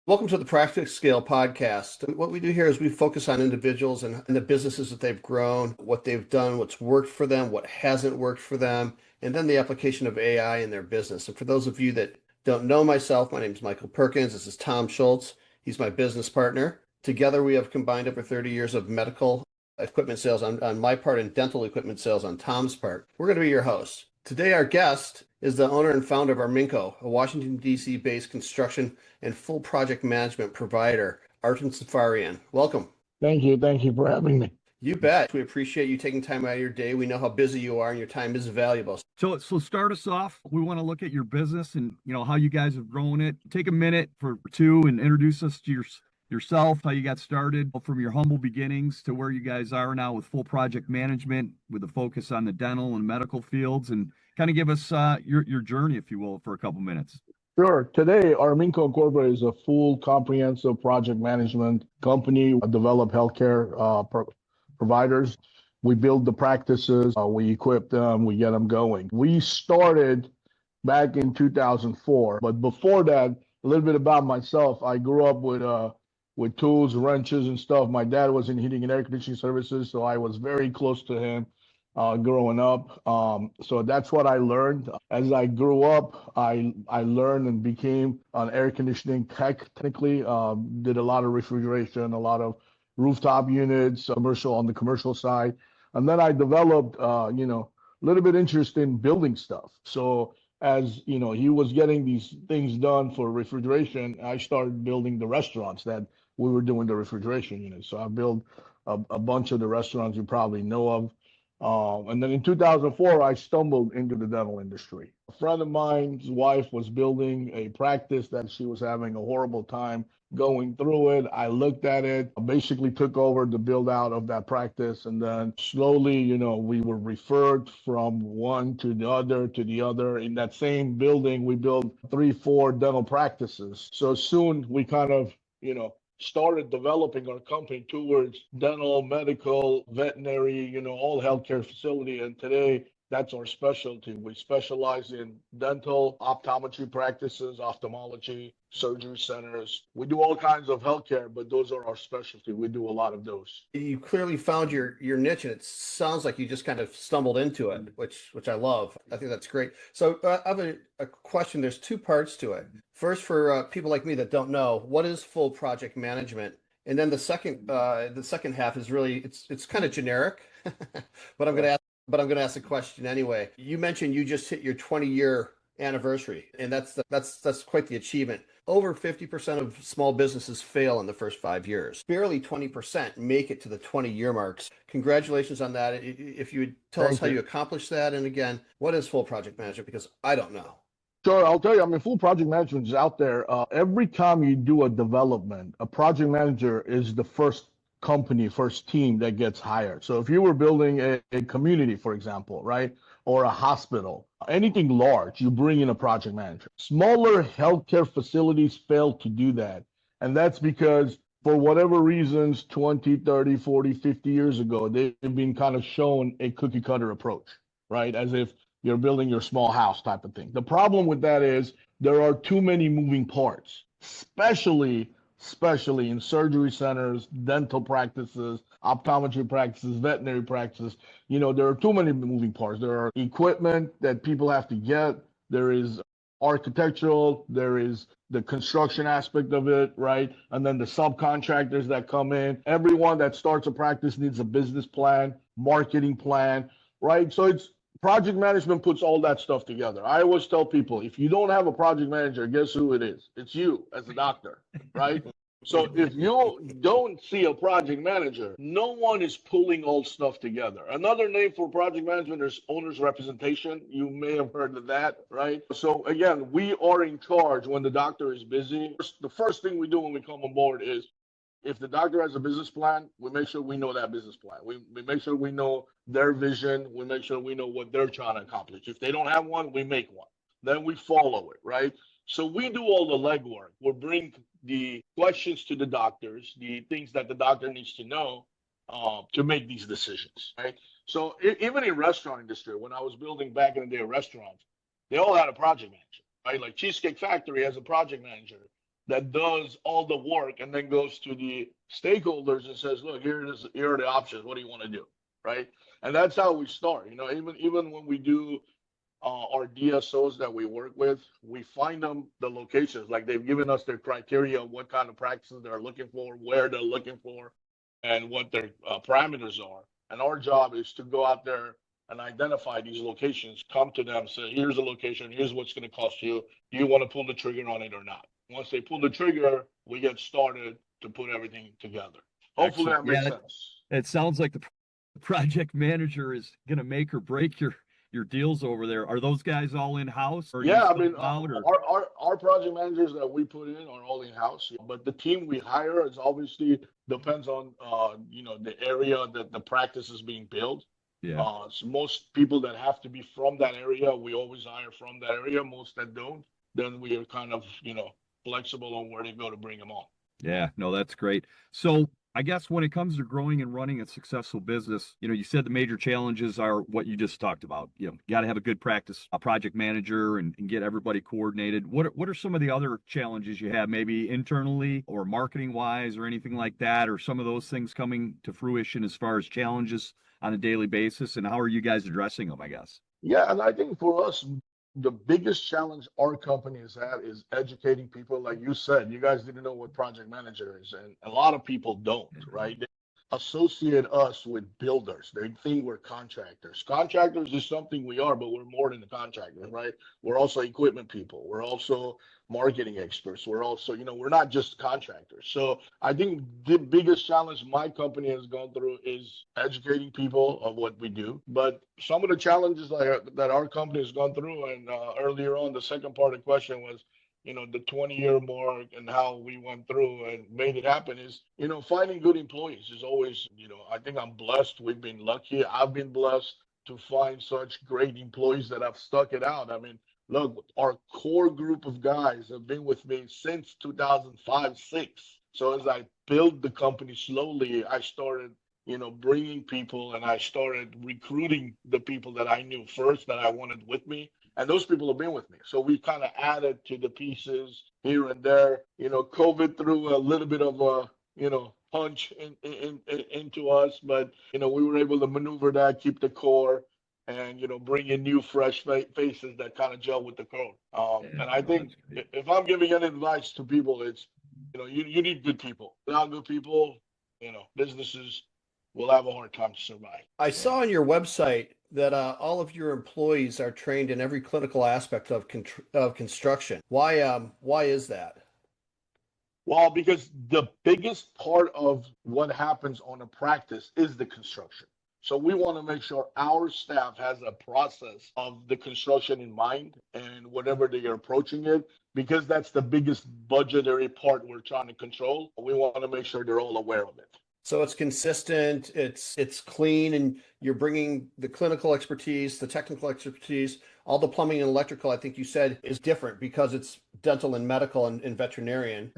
Welcome to the Practice Scale podcast. What we do here is we focus on individuals and the businesses that they've grown, what they've done, what's worked for them, what hasn't worked for them, and then the application of AI in their business. And for those of you that don't know myself, my name is Michael Perkins. This is Tom Schultz. He's my business partner. Together, we have combined over 30 years of medical equipment sales on my part and dental equipment sales on Tom's part. We're going to be your hosts. Today, our guest is the owner and founder of Arminco, a Washington, D.C. based construction and full project management provider, Artin Safarian. Welcome. Thank you. Thank you for having me. You bet. We appreciate you taking time out of your day. We know how busy you are and your time is valuable. So start us off. We want to look at your business and how you guys have grown it. Take a minute or two and introduce us to yourself, how you got started from your humble beginnings to where you guys are now with full project management with a focus on the dental and medical fields, and kind of give us your journey, if you will, for a couple minutes. Sure. Today, Arminco Incorporated is a full comprehensive project management company. We develop healthcare providers. We build the practices, we equip them, we get them going. We started back in 2004, but before that, a little bit about myself. I grew up with tools, wrenches, and stuff. My dad was in heating and air conditioning services, so I was very close to him growing up. So that's what I learned. As I grew up, I learned and became an air conditioning tech, technically. Did a lot of refrigeration, a lot of rooftop units, commercial on the commercial side. And then I developed, a little bit interest in building stuff. So as he was getting these things done for refrigeration, I started building the restaurants that we were doing the refrigeration units. So I built a bunch of the restaurants you probably know of. And then in 2004, I stumbled into the dental industry. A friend of mine's wife was building a practice that she was having a horrible time going through it. I looked at it, basically took over the build out of that practice. And then slowly, we were referred from one to the other. In that same building, we built 3-4 dental practices. So soon we kind of, started developing our company towards dental, medical, veterinary, all healthcare facility. And today, that's our specialty. We specialize in dental, optometry practices, ophthalmology, surgery centers. We do all kinds of healthcare, but those are our specialty. We do a lot of those. You clearly found your niche, and it sounds like you just kind of stumbled into it, which I love. I think that's great. So I have a question. There's two parts to it. First, for people like me that don't know, what is full project management? And then the second half is really it's kind of generic, but I'm going to ask a question anyway. You mentioned you just hit your 20-year anniversary, and that's quite the achievement. Over 50% of small businesses fail in the first 5 years. Barely 20% make it to the 20-year marks. Congratulations on that. If you would tell us how you accomplished that, and again, what is full project management? Because I don't know. Sure, I'll tell you. Full project management is out there. Every time you do a development, a project manager is the first team that gets hired. So if you were building a community, for example, right, or a hospital, anything large, you bring in a project manager. Smaller healthcare facilities fail to do that. And that's because for whatever reasons, 20, 30, 40, 50 years ago, they've been kind of shown a cookie cutter approach, right? As if you're building your small house type of thing. The problem with that is there are too many moving parts, especially in surgery centers, dental practices, optometry practices, veterinary practices. There are too many moving parts. There are equipment that people have to get. There is architectural, there is the construction aspect of it, right? And then the subcontractors that come in. Everyone that starts a practice needs a business plan, marketing plan, right? So project management puts all that stuff together. I always tell people, if you don't have a project manager, guess who it is? It's you as a doctor, right? So if you don't see a project manager, no one is pulling all stuff together. Another name for project management is owner's representation. You may have heard of that, right? So again, we are in charge when the doctor is busy. The first thing we do when we come on board is, if the doctor has a business plan, we make sure we know that business plan. We make sure we know their vision. We make sure we know what they're trying to accomplish. If they don't have one, we make one. Then we follow it, right? So we do all the legwork. We bring the questions to the doctors, the things that the doctor needs to know to make these decisions, right? So even in restaurant industry, when I was building back in the day restaurants, they all had a project manager, right? Like Cheesecake Factory has a project manager. that does all the work and then goes to the stakeholders and says, look, here are the options. What do you want to do? Right. And that's how we start. Even when we do our DSOs that we work with, we find them the locations, like they've given us their criteria of what kind of practices they're looking for, where they're looking for, and what their parameters are. And our job is to go out there and identify these locations, come to them, say, here's the location, here's what's going to cost you. Do you want to pull the trigger on it or not? Once they pull the trigger, we get started to put everything together. Hopefully that makes sense. It sounds like the project manager is going to make or break your deals over there. Are those guys all in-house? Yeah, I mean, our project managers that we put in are all in-house, but the team we hire is obviously depends on the area that the practice is being built. Yeah. So most people that have to be from that area, we always hire from that area. Most that don't, then we are kind of flexible on where to go to bring them on. Yeah, no, that's great. So I guess when it comes to growing and running a successful business, you said the major challenges are what you just talked about. You got to have a good a project manager and get everybody coordinated. What are some of the other challenges you have, maybe internally or marketing wise or anything like that, or some of those things coming to fruition as far as challenges on a daily basis, and how are you guys addressing them, I guess? Yeah, and I think for us, the biggest challenge our company has had is educating people. Like you said, you guys didn't know what project manager is, and a lot of people don't, right? They associate us with builders. They think we're contractors. Contractors is something we are, but we're more than the contractors, right? We're also equipment people. We're also marketing experts. We're also, we're not just contractors. So I think the biggest challenge my company has gone through is educating people of what we do. But some of the challenges that our company has gone through, and earlier on, the second part of the question was, the 20-year mark and how we went through and made it happen is, finding good employees is always, I think I'm blessed. We've been lucky. I've been blessed to find such great employees that have stuck it out. I mean, look, our core group of guys have been with me since 2005-06. So as I built the company slowly, I started, bringing people, and I started recruiting the people that I knew first that I wanted with me. And those people have been with me. So we kind of added to the pieces here and there. COVID threw a little bit of a, punch into us, but, we were able to maneuver that, keep the core, and, bring in new, fresh faces that kind of gel with the code. And I think if I'm giving any advice to people, it's, you need good people. Without good people, businesses will have a hard time to survive. I saw on your website that all of your employees are trained in every clinical aspect of construction. Why is that? Well, because the biggest part of what happens on a practice is the construction. So we want to make sure our staff has a process of the construction in mind and whatever they are approaching it, because that's the biggest budgetary part we're trying to control. We want to make sure they're all aware of it. So it's consistent, it's clean, and you're bringing the clinical expertise, the technical expertise, all the plumbing and electrical, I think you said, is different because it's dental and medical and veterinarian.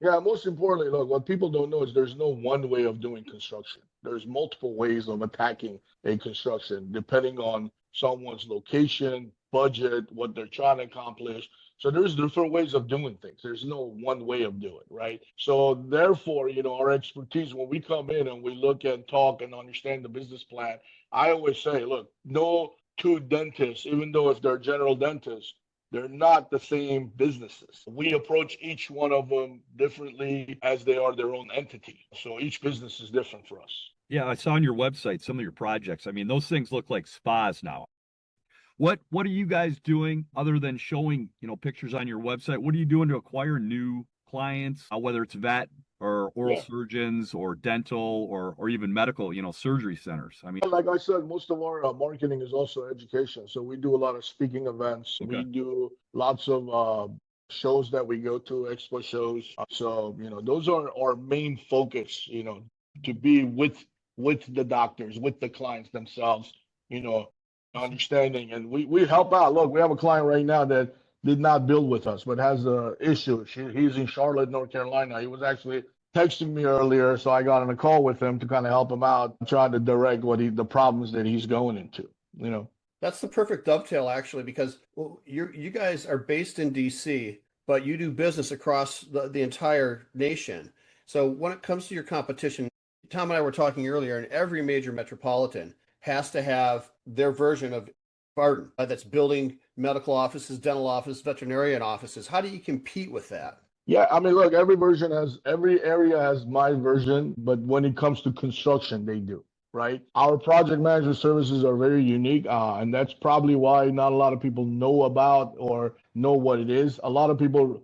Yeah, most importantly, look, what people don't know is there's no one way of doing construction. There's multiple ways of attacking a construction, depending on someone's location, budget, what they're trying to accomplish. So there's different ways of doing things. There's no one way of doing it, right? So therefore, our expertise, when we come in and we look and talk and understand the business plan, I always say, look, no two dentists, even though if they're general dentists, they're not the same businesses. We approach each one of them differently as they are their own entity. So each business is different for us. Yeah, I saw on your website some of your projects. I mean, those things look like spas now. What are you guys doing other than showing, pictures on your website? What are you doing to acquire new clients, whether it's vet or oral surgeons or dental or even medical, surgery centers? I mean, like I said, most of our marketing is also education. So we do a lot of speaking events. Okay. We do lots of shows that we go to, expo shows. So, those are our main focus, to be with the doctors, with the clients themselves, understanding. And we help out. Look, we have a client right now that did not build with us, but has a issue. He's in Charlotte, North Carolina. He was actually texting me earlier, so I got on a call with him to kind of help him out, trying to direct the problems that he's going into. That's the perfect dovetail, actually, because you guys are based in DC, but you do business across the entire nation. So when it comes to your competition, Tom and I were talking earlier, and every major metropolitan has to have their version of Artin that's building medical offices, dental offices, veterinarian offices. How do you compete with that? Yeah, I mean, look, every area has my version, but when it comes to construction, they do, right? Our project management services are very unique, and that's probably why not a lot of people know about or know what it is. A lot of people,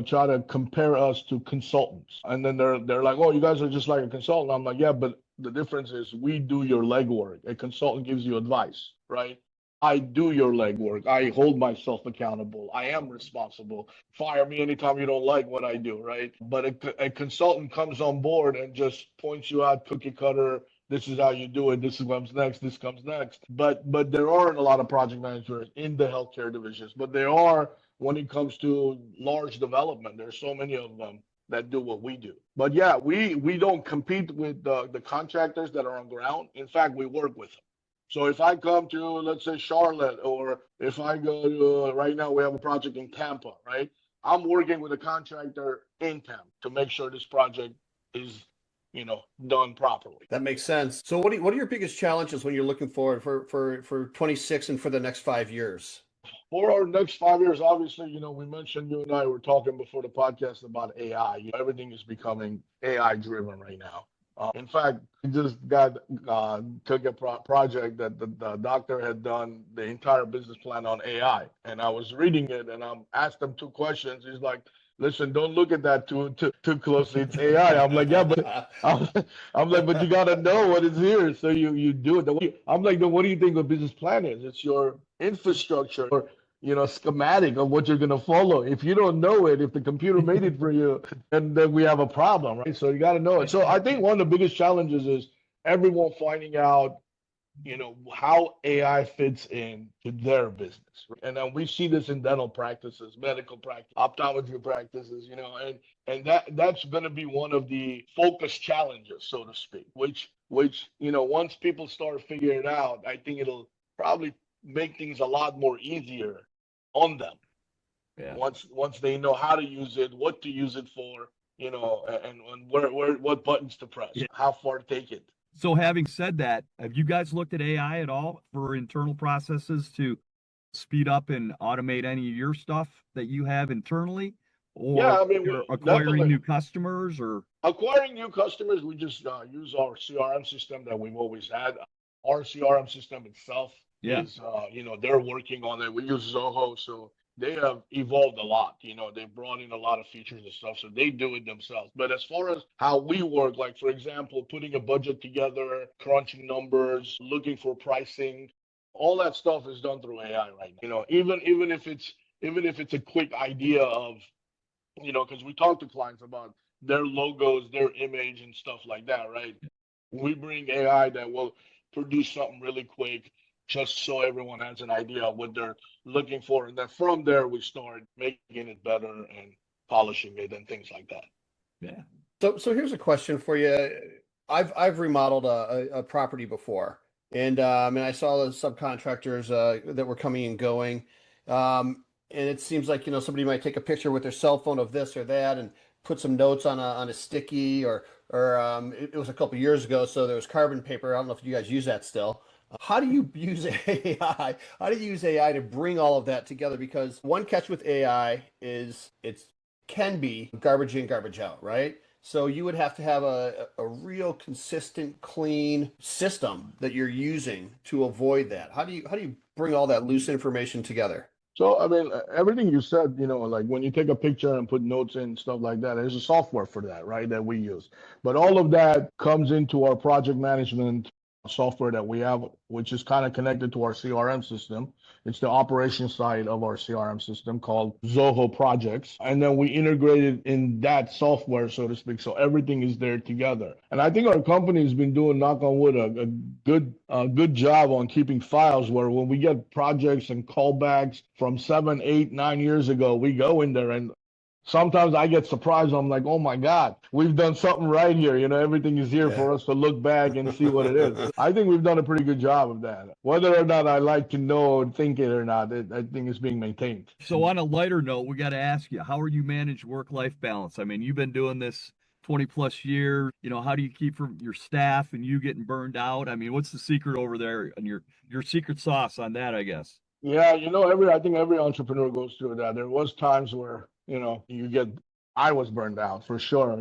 try to compare us to consultants, and then they're like, "Oh, you guys are just like a consultant." I'm like, "Yeah, but the difference is we do your legwork. A consultant gives you advice, right? I do your legwork. I hold myself accountable. I am responsible. Fire me anytime you don't like what I do, right? But a consultant comes on board and just points you out cookie cutter. This is how you do it. This comes next. This comes next. But there aren't a lot of project managers in the healthcare divisions, but there are when it comes to large development. There's so many of them that do what we do. But yeah, we don't compete with the contractors that are on ground. In fact, we work with them. So if I come to, let's say, Charlotte, or if I go to, right now we have a project in Tampa, right? I'm working with a contractor in Tampa to make sure this project is, done properly. That makes sense. So what are your biggest challenges when you're looking forward for 26 and for the next 5 years? For our next 5 years, obviously, we mentioned, you and I were talking before the podcast about AI. Everything is becoming AI driven right now. In fact, we just took a project that the doctor had done the entire business plan on AI, and I was reading it, and I asked him two questions. He's like, "Listen, don't look at that too closely. It's AI." I'm like, "Yeah, but I'm like, but you gotta know what is here, so you do it." I'm like, "Then what do you think a business plan is? It's your infrastructure, or schematic of what you're going to follow. If you don't know it, if the computer made it for you, then we have a problem, right? So you got to know it." So I think one of the biggest challenges is everyone finding out, how AI fits in to their business. And then we see this in dental practices, medical practice, optometry practices, and that's going to be one of the focus challenges, so to speak, which, once people start figuring it out, I think it'll probably make things a lot more easier on them. Yeah. Once they know how to use it, what to use it for, and what buttons to press, how far to take it. So having said that, have you guys looked at AI at all for internal processes to speed up and automate any of your stuff that you have internally? Or yeah, I mean, you're acquiring new customers, or acquiring new customers, we just use our CRM system that we've always had. Our CRM system itself is, they're working on it. We use Zoho, so they have evolved a lot. They brought in a lot of features and stuff, so they do it themselves. But as far as how we work, like, for example, putting a budget together, crunching numbers, looking for pricing, all that stuff is done through AI right now. Even if it's a quick idea of, because we talk to clients about their logos, their image and stuff like that, right? We bring AI that will produce something really quick, just so everyone has an idea of what they're looking for. And then from there, we start making it better and polishing it and things like that. Yeah. So here's a question for you. I've remodeled a property before, and I saw the subcontractors that were coming and going. And it seems like, somebody might take a picture with their cell phone of this or that and put some notes on a sticky, or it was a couple years ago, so there was carbon paper. I don't know if you guys use that still. How do you use AI? How do you use AI to bring all of that together? Because one catch with AI is it can be garbage in, garbage out, right? So you would have to have a real consistent, clean system that you're using to avoid that. How do you bring all that loose information together? So, I mean, everything you said, like when you take a picture and put notes in and stuff like that, there's a software for that, right, that we use. But all of that comes into our project management software that we have, which is kind of connected to our CRM system. It's the operation side of our CRM system called Zoho Projects. And then we integrate it in that software, so to speak. So everything is there together. And I think our company has been doing, knock on wood, a good job on keeping files where when we get projects and callbacks from 7, 8, 9 years ago, we go in there and sometimes I get surprised. I'm like, oh my God, we've done something right here. Everything is here for us to look back and see what it is. I think we've done a pretty good job of that. Whether or not I like to know and think it or not, I think it's being maintained. So on a lighter note, we got to ask you, how are you manage work-life balance? I mean, you've been doing this 20 plus years. How do you keep from your staff and you getting burned out? I mean, what's the secret over there and your secret sauce on that, I guess? Yeah, I think every entrepreneur goes through that. There was times where, I was burned out for sure.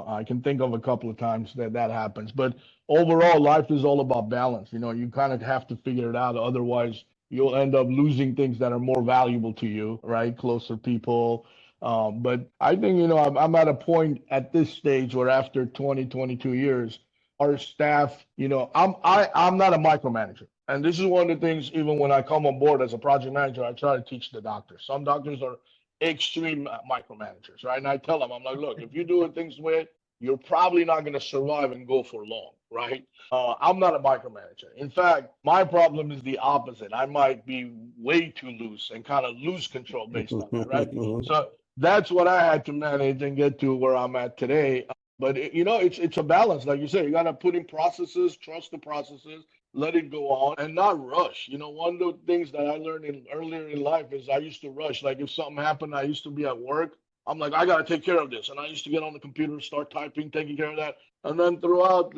I can think of a couple of times that happens. But overall, life is all about balance. You kind of have to figure it out. Otherwise, you'll end up losing things that are more valuable to you, right? Closer people. But I think, I'm at a point at this stage where after 22 years, our staff, I'm not a micromanager. And this is one of the things, even when I come on board as a project manager, I try to teach the doctors. Some doctors are extreme micromanagers, right? And I tell them, I'm like, look, if you're doing things the way, you're probably not going to survive and go for long, right? I'm not a micromanager. In fact, my problem is the opposite. I might be way too loose and kind of lose control based on that, right? So that's what I had to manage and get to where I'm at today. But it's a balance, like you said. You got to put in processes, trust the processes, let it go on, and not rush. One of the things that I learned earlier in life is I used to rush. Like if something happened, I used to be at work. I'm like, I got to take care of this, and I used to get on the computer, start typing, taking care of that. And then throughout,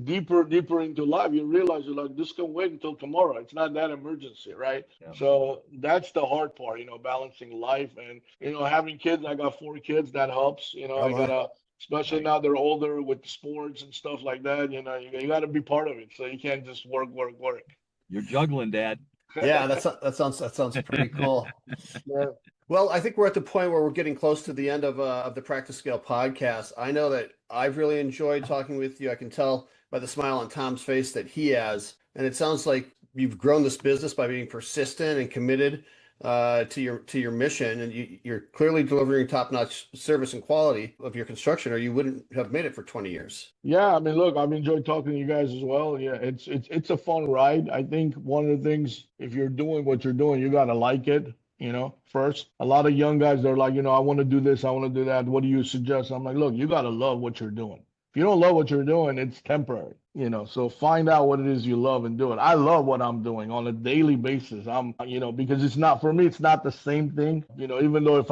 deeper into life, you realize you're like, this can wait until tomorrow. It's not that emergency, right? Yeah. So that's the hard part, balancing life and having kids. I got 4 kids. That helps. I gotta. Especially now they're older with sports and stuff like that. You got to be part of it. So you can't just work. You're juggling, Dad. Yeah, that sounds pretty cool. Yeah. Well, I think we're at the point where we're getting close to the end of the Practice Scale podcast. I know that I've really enjoyed talking with you. I can tell by the smile on Tom's face that he has, and it sounds like you've grown this business by being persistent and committed to your mission, and you're clearly delivering top-notch service and quality of your construction, or you wouldn't have made it for 20 years. Yeah, I mean, look, I've enjoyed talking to you guys as well. Yeah, it's a fun ride. I think one of the things, if you're doing what you're doing, you gotta like it. First, a lot of young guys, they're like, I want to do this, I want to do that. What do you suggest? I'm like, look, you gotta love what you're doing. If you don't love what you're doing, it's temporary, so find out what it is you love and do it. I love what I'm doing on a daily basis. Because it's not, for me, it's not the same thing, even though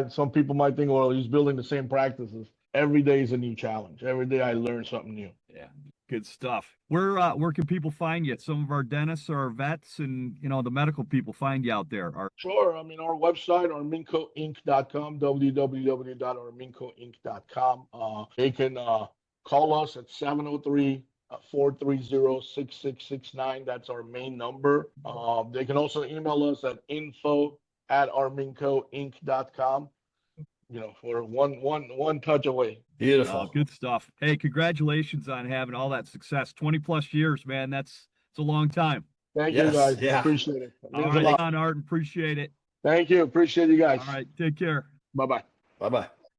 some people might think, well, he's building the same practices. Every day is a new challenge. Every day I learn something new. Yeah. Good stuff. Where can people find you? Some of our dentists or our vets and, the medical people find you out there. Sure. I mean, our website, armincoinc.com, www.armincoinc.com. They can call us at 703-430-6669. That's our main number. They can also email us at info@armincoinc.com. We're one touch away. Beautiful. Good stuff. Hey, congratulations on having all that success. 20 plus years, man. It's a long time. Thank you, guys. Yeah. Appreciate it. All right, Artin, appreciate it. Thank you. Appreciate you guys. All right. Take care. Bye-bye. Bye-bye.